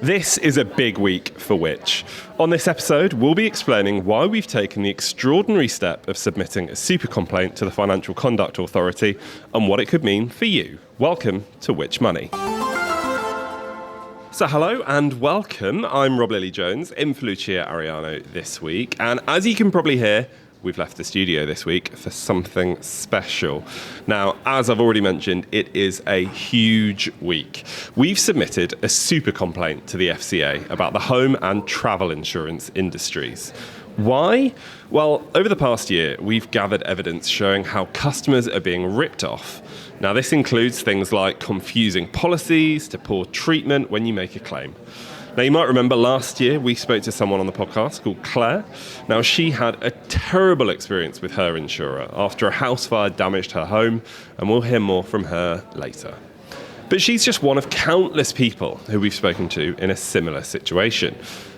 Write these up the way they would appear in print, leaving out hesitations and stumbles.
This is a big week for Which. On this episode, we'll be explaining why we've taken the extraordinary step of submitting a super complaint to the Financial Conduct Authority and what it could mean for you. Welcome to Which Money. So hello and welcome. I'm Rob Lilly-Jones in for Lucia Ariano this week. And as you can probably hear, we've left the studio this week for something special. Now, as I've already mentioned, it is a huge week. We've submitted a super complaint to the FCA about the home and travel insurance industries. Why? Well, over the past year, we've gathered evidence showing how customers are being ripped off. Now, this includes things like confusing policies to poor treatment when you make a claim. Now, you might remember last year we spoke to someone on the podcast called Claire. Now, she had a terrible experience with her insurer after a house fire damaged her home, and we'll hear more from her later. But she's just one of countless people who we've spoken to in a similar situation.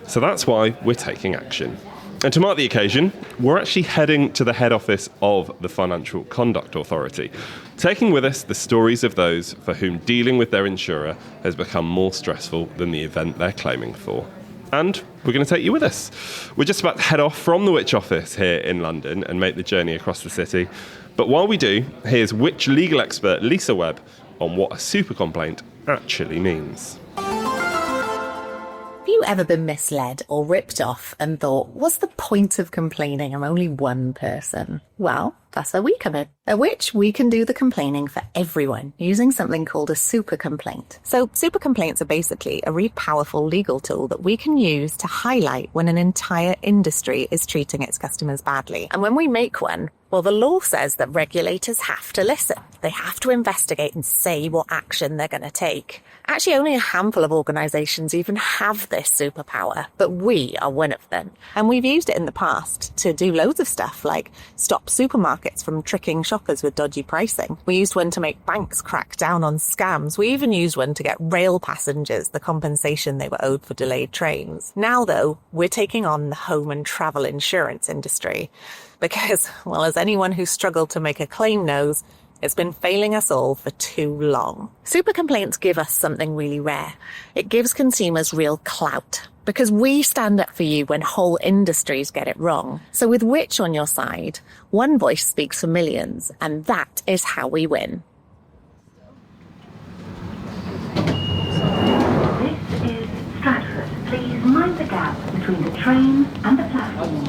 So that's why we're taking action. And to mark the occasion, we're actually heading to the head office of the Financial Conduct Authority, taking with us the stories of those for whom dealing with their insurer has become more stressful than the event they're claiming for. And we're going to take you with us. We're just about to head off from the Which office here in London and make the journey across the city. But while we do, here's Which legal expert Lisa Webb on what a super complaint actually means. Have you ever been misled or ripped off and thought, what's the point of complaining? I'm only one person. Well, that's where we come in. At Which we can do the complaining for everyone using something called a super complaint. So super complaints are basically a really powerful legal tool that we can use to highlight when an entire industry is treating its customers badly. And when we make one, well, the law says that regulators have to listen. They have to investigate and say what action they're going to take. Actually, only a handful of organisations even have this superpower, but we are one of them. And we've used it in the past to do loads of stuff like stop supermarkets from tricking shoppers with dodgy pricing. We used one to make banks crack down on scams. We even used one to get rail passengers the compensation they were owed for delayed trains. Now, though, we're taking on the home and travel insurance industry. Because, well, as anyone who struggled to make a claim knows, it's been failing us all for too long. Super complaints give us something really rare. It gives consumers real clout. Because we stand up for you when whole industries get it wrong. So with Which on your side, one voice speaks for millions, and that is how we win. This is Stratford. Please mind the gap between the train and the platform.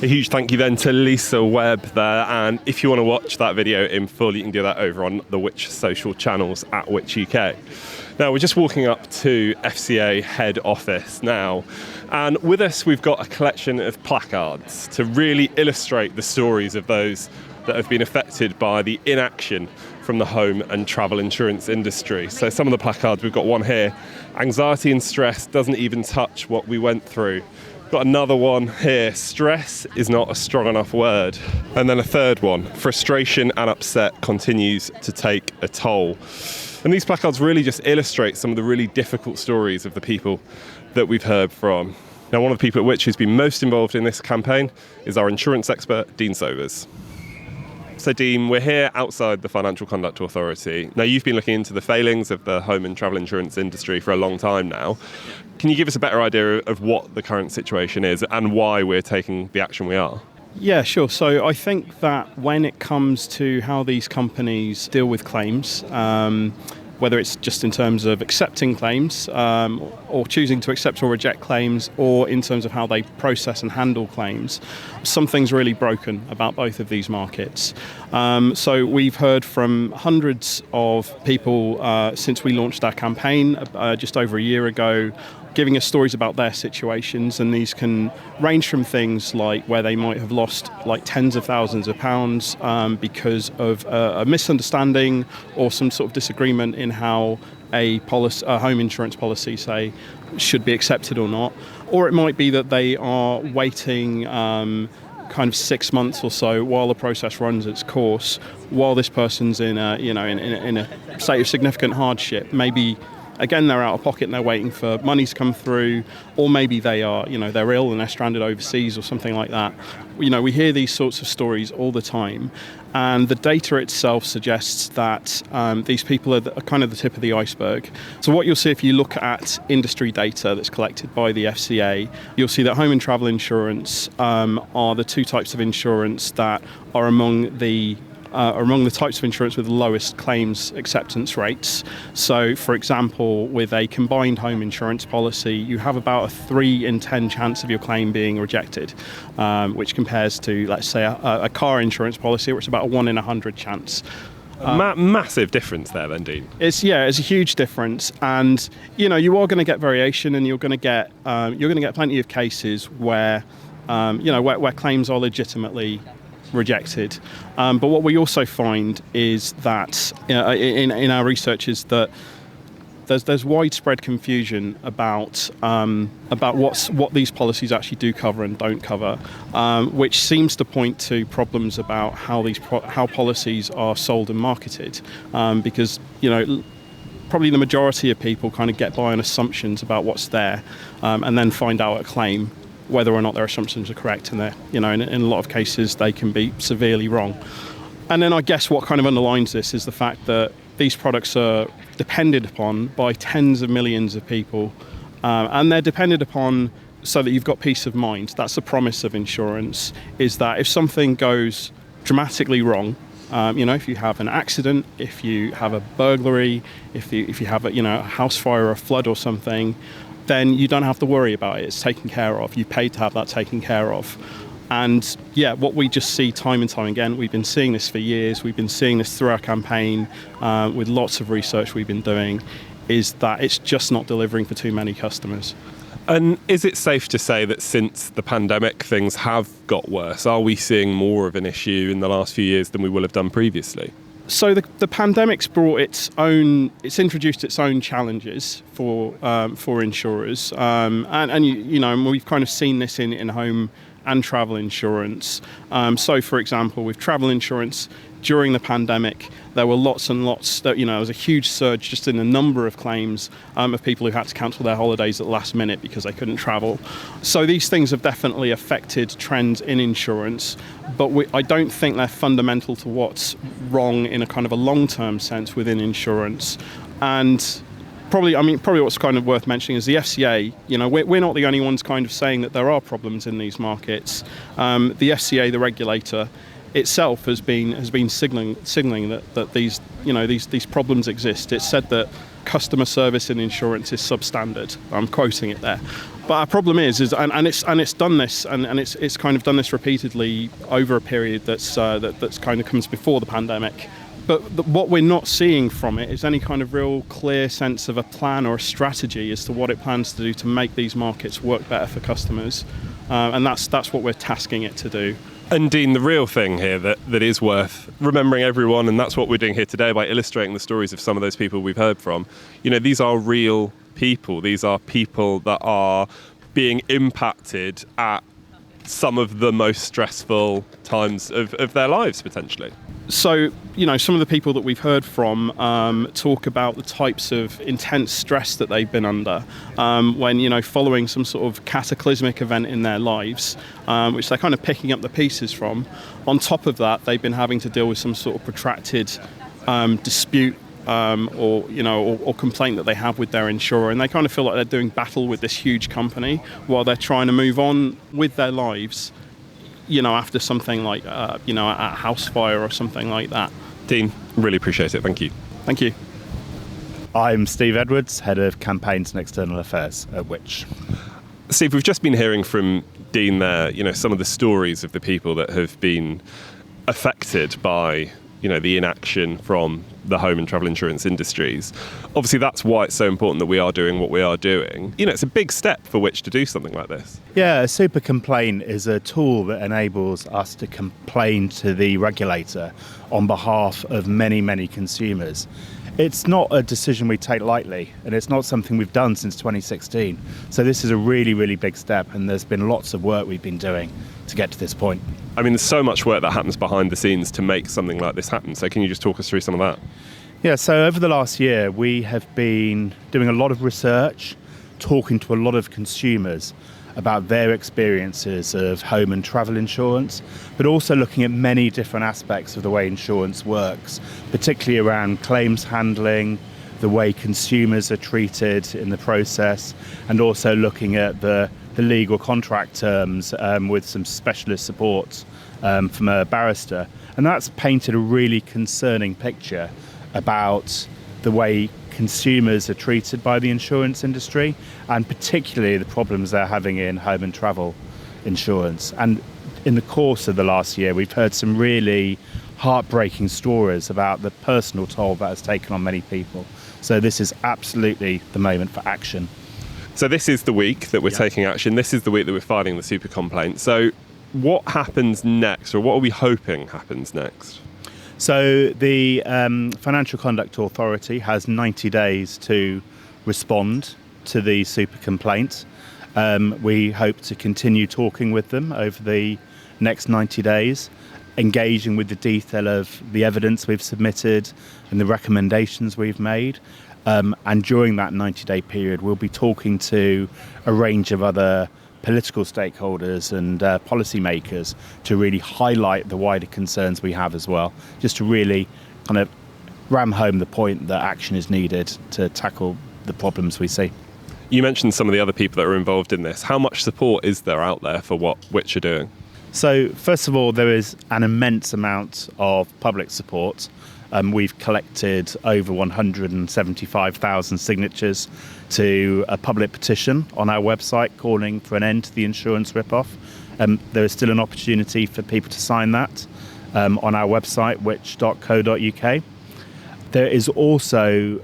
A huge thank you then to Lisa Webb there, and if you want to watch that video in full, you can do that over on the Which social channels at Which UK. Now, we're just walking up to FCA head office now, and with us we've got a collection of placards to really illustrate the stories of those that have been affected by the inaction from the home and travel insurance industry. So some of the placards, we've got one here, anxiety and stress doesn't even touch what we went through. Got another one here, stress is not a strong enough word. And then a third one, frustration and upset continues to take a toll. And these placards really just illustrate some of the really difficult stories of the people that we've heard from. Now, one of the people at Which who's been most involved in this campaign is our insurance expert, Dean Sobers. So Dean, we're here outside the Financial Conduct Authority. Now, you've been looking into the failings of the home and travel insurance industry for a long time now. Can you give us a better idea of what the current situation is and why we're taking the action we are? Yeah, sure. So I think that when it comes to how these companies deal with claims, whether it's just in terms of accepting claims or choosing to accept or reject claims, or in terms of how they process and handle claims, something's really broken about both of these markets. So we've heard from hundreds of people since we launched our campaign just over a year ago, giving us stories about their situations, and these can range from things like where they might have lost like tens of thousands of pounds because of a misunderstanding or some sort of disagreement in how a home insurance policy, say, should be accepted or not. Or it might be that they are waiting kind of 6 months or so while the process runs its course, while this person's in a state of significant hardship, maybe again, they're out of pocket and they're waiting for money to come through, or maybe they are, they're ill and they're stranded overseas or something like that. We hear these sorts of stories all the time, and the data itself suggests that these people are kind of the tip of the iceberg. So what you'll see if you look at industry data that's collected by the FCA, you'll see that home and travel insurance are the two types of insurance that are among the types of insurance with the lowest claims acceptance rates. So, for example, with a combined home insurance policy, you have about a 3 in 10 chance of your claim being rejected, which compares to, let's say, a car insurance policy, where it's about a 1 in 100 chance. Massive difference there, then, Dean. It's a huge difference, and you are going to get variation, and you're going to get plenty of cases where where claims are legitimately rejected. But what we also find is that in our research is that there's widespread confusion about what these policies actually do cover and don't cover, which seems to point to problems about how policies are sold and marketed, because probably the majority of people kind of get by on assumptions about what's there, and then find out a claim whether or not their assumptions are correct, and in a lot of cases they can be severely wrong. And then I guess what kind of underlines this is the fact that these products are depended upon by tens of millions of people, and they're depended upon so that you've got peace of mind. That's the promise of insurance, is that if something goes dramatically wrong, if you have an accident, if you have a burglary, if you have a house fire or a flood or something, then you don't have to worry about it. It's taken care of. You paid to have that taken care of. And what we just see time and time again, we've been seeing this for years, we've been seeing this through our campaign, with lots of research we've been doing, is that it's just not delivering for too many customers. And is it safe to say that since the pandemic, things have got worse? Are we seeing more of an issue in the last few years than we will have done previously? So the pandemic's it's introduced its own challenges for insurers, and we've kind of seen this in home and travel insurance. So, for example, with travel insurance during the pandemic, there were lots and lots. There was a huge surge just in the number of claims of people who had to cancel their holidays at the last minute because they couldn't travel. So these things have definitely affected trends in insurance, but I don't think they're fundamental to what's wrong in a kind of a long-term sense within insurance. And probably what's kind of worth mentioning is the FCA. We're not the only ones kind of saying that there are problems in these markets. The FCA, the regulator itself, has been signaling that these problems exist. It said that customer service in insurance is substandard. I'm quoting it there. But our problem is it's done this, and it's kind of done this repeatedly over a period that's kind of comes before the pandemic. But what we're not seeing from it is any kind of real clear sense of a plan or a strategy as to what it plans to do to make these markets work better for customers, and that's what we're tasking it to do. And Dean, the real thing here that is worth remembering, everyone, and that's what we're doing here today by illustrating the stories of some of those people we've heard from. These are real people. These are people that are being impacted at some of the most stressful times of their lives, potentially. So, some of the people that we've heard from talk about the types of intense stress that they've been under when, following some sort of cataclysmic event in their lives, which they're kind of picking up the pieces from. On top of that, they've been having to deal with some sort of protracted dispute or complaint that they have with their insurer, and they kind of feel like they're doing battle with this huge company while they're trying to move on with their lives, after something like, a house fire or something like that. Dean, really appreciate it. Thank you. Thank you. I'm Steve Edwards, Head of Campaigns and External Affairs at Which. Steve, we've just been hearing from Dean there, some of the stories of the people that have been affected by, the inaction from the home and travel insurance industries. Obviously, that's why it's so important that we are doing what we are doing. It's a big step for Which to do something like this. Yeah, a super complaint is a tool that enables us to complain to the regulator on behalf of many, many consumers. It's not a decision we take lightly, and it's not something we've done since 2016. So this is a really, really big step, and there's been lots of work we've been doing to get to this point. There's so much work that happens behind the scenes to make something like this happen. So can you just talk us through some of that? Yeah, so over the last year, we have been doing a lot of research, talking to a lot of consumers about their experiences of home and travel insurance, but also looking at many different aspects of the way insurance works, particularly around claims handling, the way consumers are treated in the process, and also looking at the legal contract terms with some specialist support from a barrister. And that's painted a really concerning picture about the way consumers are treated by the insurance industry, and particularly the problems they're having in home and travel insurance. And in the course of the last year, we've heard some really heartbreaking stories about the personal toll that has taken on many people. So this is absolutely the moment for action. So this is the week that we're taking action. This is the week that we're filing the super complaint. So what happens next, or what are we hoping happens next? So the Financial Conduct Authority has 90 days to respond to the super complaint. We hope to continue talking with them over the next 90 days, engaging with the detail of the evidence we've submitted and the recommendations we've made. And during that 90-day period, we'll be talking to a range of other political stakeholders and policymakers to really highlight the wider concerns we have as well, just to really kind of ram home the point that action is needed to tackle the problems we see. You mentioned some of the other people that are involved in this. How much support is there out there for what Which are doing? So first of all, there is an immense amount of public support. We've collected over 175,000 signatures to a public petition on our website calling for an end to the insurance rip-off. There is still an opportunity for people to sign that on our website, which.co.uk. There is also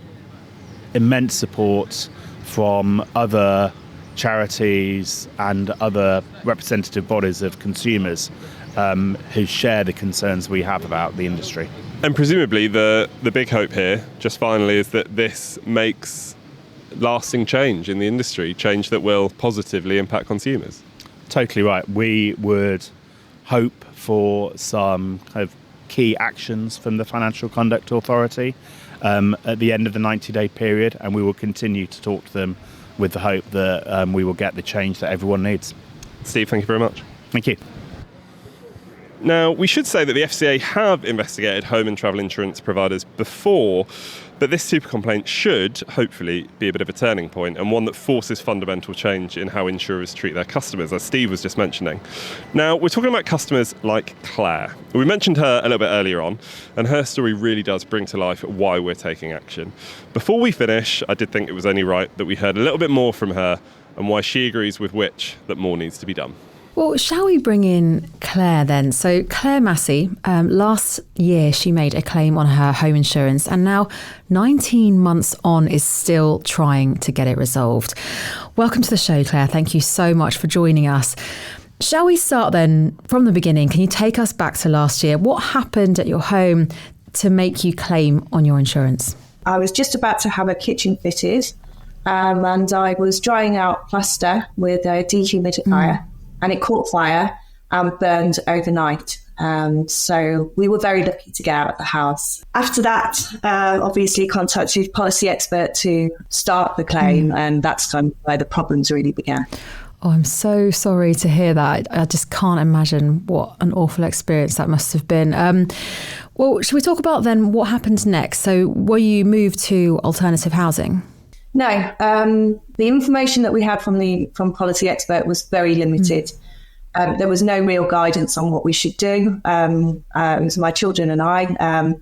immense support from other charities and other representative bodies of consumers who share the concerns we have about the industry. And presumably the big hope here, just finally, is that this makes lasting change in the industry, change that will positively impact consumers. Totally right. We would hope for some kind of key actions from the Financial Conduct Authority at the end of the 90-day period, and we will continue to talk to them with the hope that we will get the change that everyone needs. Steve, thank you very much. Thank you. Now, we should say that the FCA have investigated home and travel insurance providers before, but this super complaint should, hopefully, be a bit of a turning point, and one that forces fundamental change in how insurers treat their customers, as Steve was just mentioning. Now, we're talking about customers like Claire. We mentioned her a little bit earlier on, and her story really does bring to life why we're taking action. Before we finish, I did think it was only right that we heard a little bit more from her and why she agrees with Which that more needs to be done. Well, shall we bring in Claire then? So Claire Massey, last year she made a claim on her home insurance, and now 19 months on is still trying to get it resolved. Welcome to the show, Claire. Thank you so much for joining us. Shall we start then from the beginning? Can you take us back to last year? What happened at your home to make you claim on your insurance? I was just about to have a kitchen fitted, and I was drying out plaster with a dehumidifier. And it caught fire and burned overnight. So we were very lucky to get out of the house. After that, obviously contacted Policy Expert to start the claim, and that's kind of where the problems really began. Oh, I'm so sorry to hear that. I just can't imagine what an awful experience that must have been. Well, should we talk about then what happened next? So were you moved to alternative housing? No, the information that we had from Policy Expert was very limited. There was no real guidance on what we should do. It was my children and I.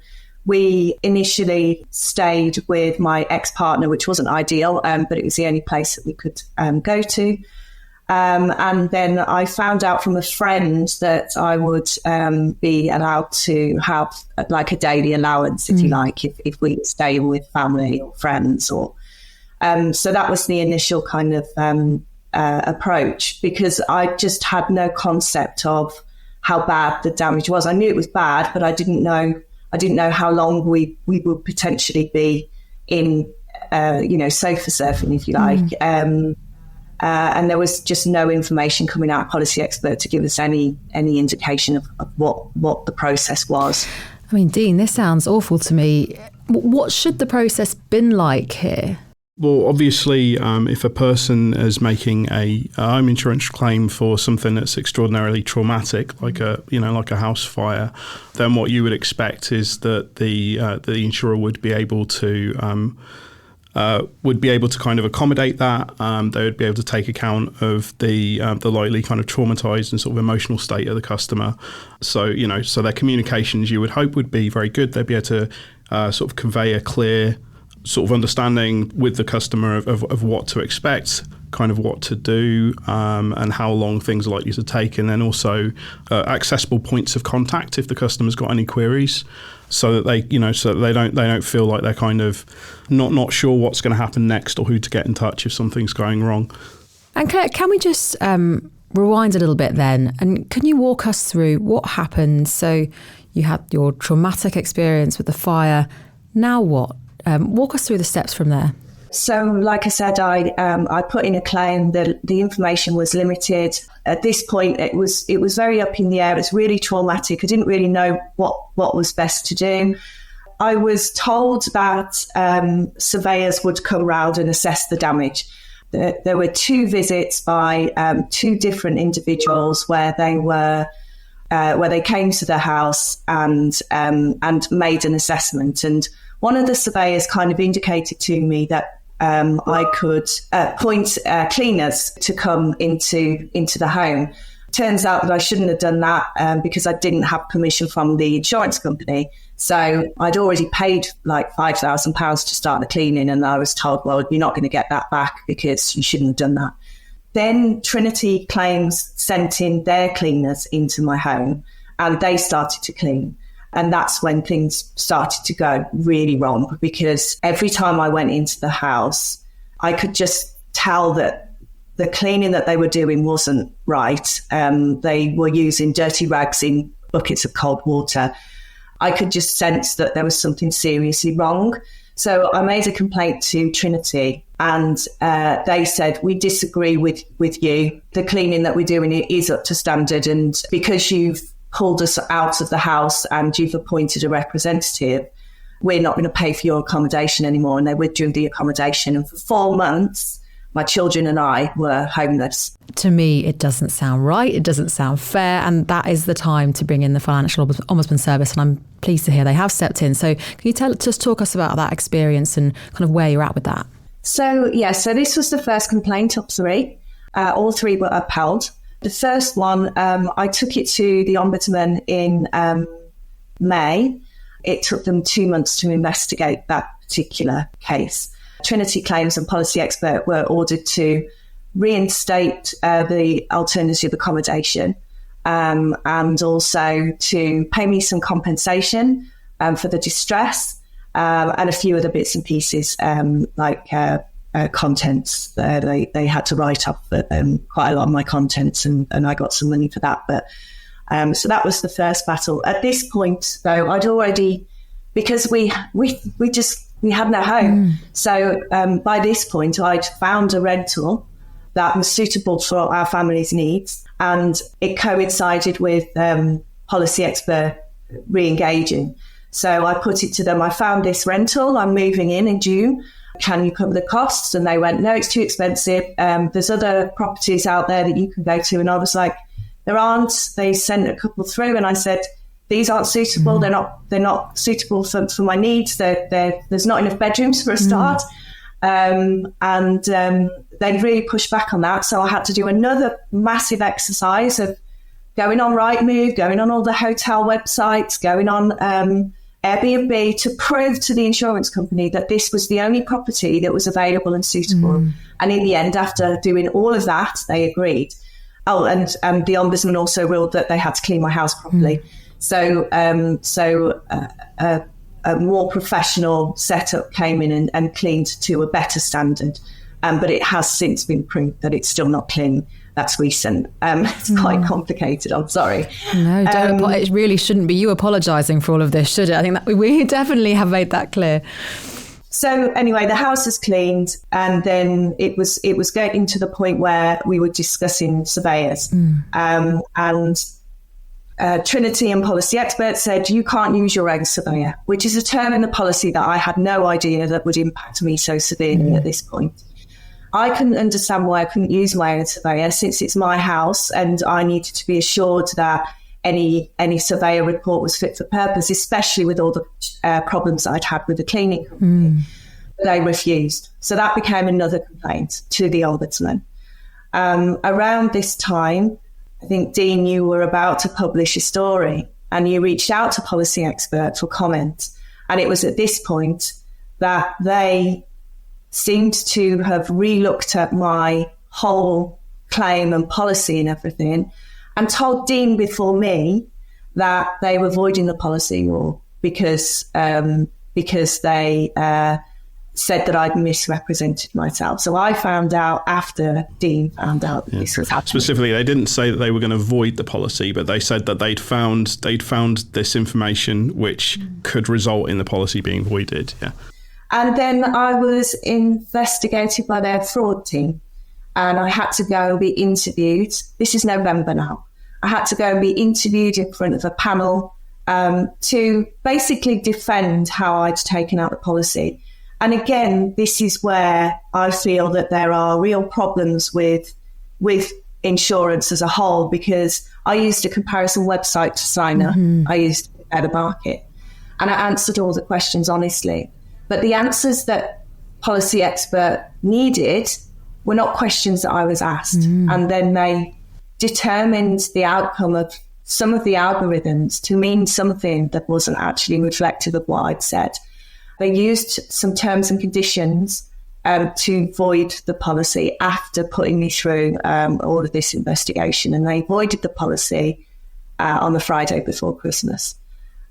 We initially stayed with my ex-partner, which wasn't ideal, but it was the only place that we could go to. And then I found out from a friend that I would be allowed to have like a daily allowance, if you like, if we were staying with family or friends or... So that was the initial kind of approach, because I just had no concept of how bad the damage was. I knew it was bad, but I didn't know how long we would potentially be in, sofa surfing, if you like. And there was just no information coming out of Policy Expert to give us any indication of what the process was. I mean, Dean, this sounds awful to me. What should the process been like here? Well, obviously, if a person is making a home insurance claim for something that's extraordinarily traumatic, like a house fire, then what you would expect is that the insurer would be able to kind of accommodate that. They would be able to take account of the likely kind of traumatized and sort of emotional state of the customer. So their communications, you would hope, would be very good. They'd be able to sort of convey a clear sort of understanding with the customer of what to expect, kind of what to do, and how long things are likely to take, and then also accessible points of contact if the customer's got any queries, so that they don't feel like they're kind of not sure what's going to happen next or who to get in touch if something's going wrong. And Claire, can we just rewind a little bit then, and can you walk us through what happened? So you had your traumatic experience with the fire. Now what? Walk us through the steps from there. So, like I said, I put in a claim that the information was limited. At this point, it was very up in the air. It was really traumatic. I didn't really know what was best to do. I was told that surveyors would come round and assess the damage. There were 2 visits by 2 different individuals where they came to the house and made an assessment. And one of the surveyors kind of indicated to me that I could appoint cleaners to come into the home. Turns out that I shouldn't have done that because I didn't have permission from the insurance company. So I'd already paid like £5,000 to start the cleaning, and I was told, well, you're not going to get that back because you shouldn't have done that. Then Trinity Claims sent in their cleaners into my home, and they started to clean. And that's when things started to go really wrong, because every time I went into the house, I could just tell that the cleaning that they were doing wasn't right. They were using dirty rags in buckets of cold water. I could just sense that there was something seriously wrong. So I made a complaint to Trinity, and they said, we disagree with you. The cleaning that we're doing is up to standard, and because you've pulled us out of the house and you've appointed a representative, we're not going to pay for your accommodation anymore. And they withdrew the accommodation. And for 4 months, my children and I were homeless. To me, it doesn't sound right. It doesn't sound fair. And that is the time to bring in the Financial Ombudsman Service. And I'm pleased to hear they have stepped in. So can you talk us about that experience and kind of where you're at with that? So this was the first complaint of 3. All 3 were upheld. The first one, I took it to the Ombudsman in May. It took them 2 months to investigate that particular case. Trinity Claims and Policy Expert were ordered to reinstate the alternative accommodation and also to pay me some compensation for the distress and a few other bits and pieces like contents. They had to write up quite a lot of my contents, and I got some money for that. But so that was the first battle. At this point, though, I'd already, because we had no home. So by this point, I'd found a rental that was suitable for our family's needs, and it coincided with Policy Expert re-engaging. So I put it to them, I found this rental, I'm moving in June. Can you cover the costs? And they went, no, it's too expensive. There's other properties out there that you can go to. And I was like, there aren't. They sent a couple through, and I said, these aren't suitable. They're not suitable for my needs. There's not enough bedrooms for a start. And they really pushed back on that. So I had to do another massive exercise of going on Rightmove, going on all the hotel websites, going on Airbnb to prove to the insurance company that this was the only property that was available and suitable. And in the end, after doing all of that, they agreed. Oh, and the Ombudsman also ruled that they had to clean my house properly. So a more professional setup came in and cleaned to a better standard. But it has since been proved that it's still not clean. That's recent. It's quite complicated. I'm sorry. No, don't. It really shouldn't be you apologising for all of this, should it? I think that we definitely have made that clear. So anyway, the house is cleaned, and then it was getting to the point where we were discussing surveyors, and Trinity and policy experts said, you can't use your own surveyor, which is a term in the policy that I had no idea that would impact me so severely at this point. I couldn't understand why I couldn't use my own surveyor, since it's my house and I needed to be assured that any surveyor report was fit for purpose, especially with all the problems that I'd had with the cleaning company. But they refused. So that became another complaint to the Ombudsman. Around this time, I think, Dean, you were about to publish a story and you reached out to Policy Expert for comment. And it was at this point that they seemed to have re-looked at my whole claim and policy and everything, and told Dean before me that they were voiding the policy or because they said that I'd misrepresented myself. So I found out after Dean found out that this was happening. Specifically, they didn't say that they were going to void the policy, but they said that they'd found this information which could result in the policy being voided. Yeah. And then I was investigated by their fraud team, and I had to go and be interviewed. This is November now. I had to go and be interviewed in front of a panel to basically defend how I'd taken out the policy. And again, this is where I feel that there are real problems with insurance as a whole, because I used a comparison website to sign up. I used the market, and I answered all the questions honestly. But the answers that Policy Expert needed were not questions that I was asked. And then they determined the outcome of some of the algorithms to mean something that wasn't actually reflective of what I'd said. They used some terms and conditions to void the policy after putting me through all of this investigation. And they voided the policy on the Friday before Christmas.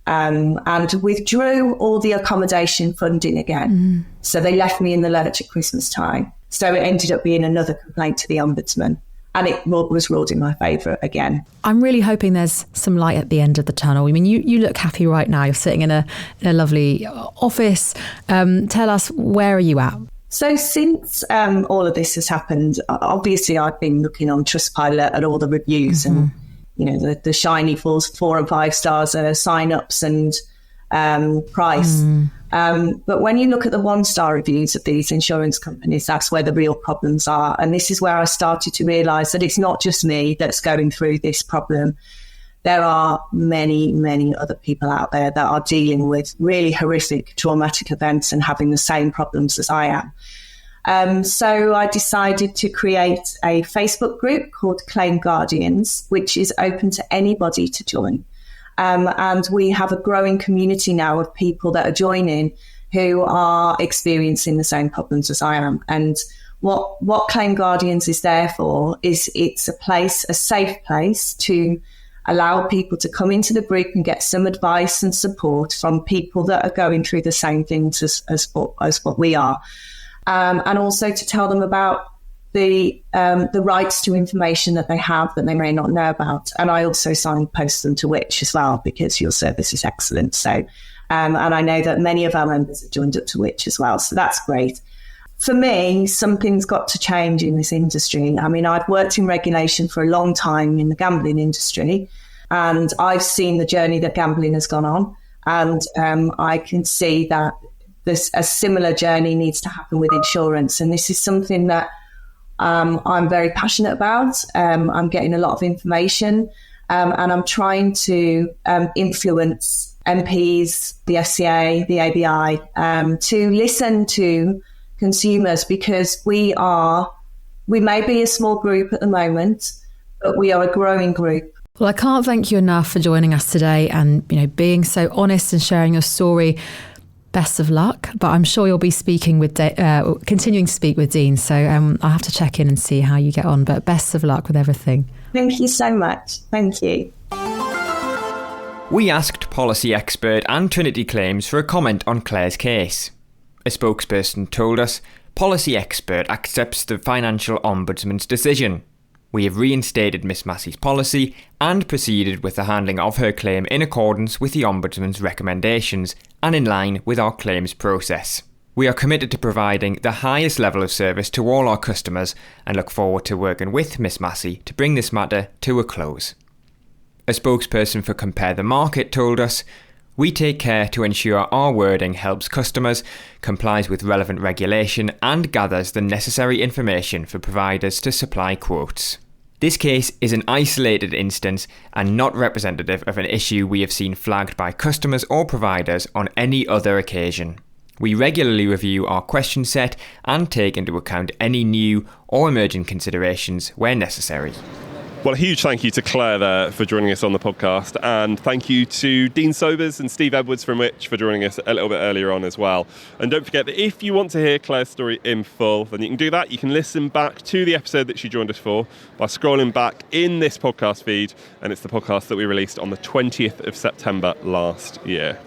And withdrew all the accommodation funding again. So they left me in the lurch at Christmas time. So it ended up being another complaint to the Ombudsman. And it was ruled in my favour again. I'm really hoping there's some light at the end of the tunnel. I mean, you look happy right now. You're sitting in a lovely office. Tell us, where are you at? So since all of this has happened, obviously I've been looking on Trustpilot at all the reviews and, you know, the shiny 4 and 5 stars sign-ups and price. But when you look at the 1-star reviews of these insurance companies, that's where the real problems are. And this is where I started to realise that it's not just me that's going through this problem. There are many, many other people out there that are dealing with really horrific traumatic events and having the same problems as I am. So I decided to create a Facebook group called Claim Guardians, which is open to anybody to join. And we have a growing community now of people that are joining who are experiencing the same problems as I am. And what Claim Guardians is there for is it's a safe place to allow people to come into the group and get some advice and support from people that are going through the same things as what we are. And also to tell them about the rights to information that they have that they may not know about. And I also signpost them to Which as well, because your service is excellent. So, and I know that many of our members have joined up to Which as well. So that's great. For me, something's got to change in this industry. I mean, I've worked in regulation for a long time in the gambling industry, and I've seen the journey that gambling has gone on. And I can see that a similar journey needs to happen with insurance. And this is something that I'm very passionate about. I'm getting a lot of information and I'm trying to influence MPs, the FCA, the ABI, to listen to consumers, because we may be a small group at the moment, but we are a growing group. Well, I can't thank you enough for joining us today and, you know, being so honest and sharing your story. Best of luck, but I'm sure you'll be speaking with continuing to speak with Dean, so I'll have to check in and see how you get on, but best of luck with everything. Thank you so much. Thank you. We asked Policy Expert and Trinity Claims for a comment on Claire's case. A spokesperson told us Policy Expert accepts the Financial Ombudsman's decision. We have reinstated Miss Massey's policy and proceeded with the handling of her claim in accordance with the Ombudsman's recommendations and in line with our claims process. We are committed to providing the highest level of service to all our customers and look forward to working with Miss Massey to bring this matter to a close. A spokesperson for Compare the Market told us, "We take care to ensure our wording helps customers, complies with relevant regulation and gathers the necessary information for providers to supply quotes." This case is an isolated instance and not representative of an issue we have seen flagged by customers or providers on any other occasion. We regularly review our question set and take into account any new or emerging considerations where necessary. Well, a huge thank you to Claire there for joining us on the podcast, and thank you to Dean Sobers and Steve Edwards from Which for joining us a little bit earlier on as well. And don't forget that if you want to hear Claire's story in full, then you can do that. You can listen back to the episode that she joined us for by scrolling back in this podcast feed, and it's the podcast that we released on the 20th of September last year.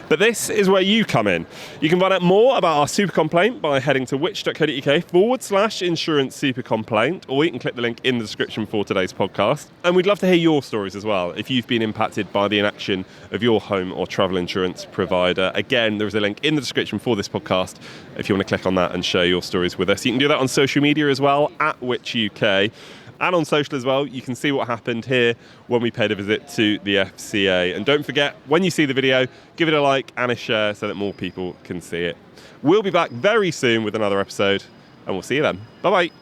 But this is where you come in. You can find out more about our super complaint by heading to which.co.uk/insurance super complaint, or you can click the link in the description for today's podcast. And we'd love to hear your stories as well, if you've been impacted by the inaction of your home or travel insurance provider. Again, there is a link in the description for this podcast if you want to click on that and share your stories with us. You can do that on social media as well, @WhitchUK. And on social as well, you can see what happened here when we paid a visit to the FCA. And don't forget, when you see the video, give it a like and a share so that more people can see it. We'll be back very soon with another episode, and we'll see you then. Bye-bye.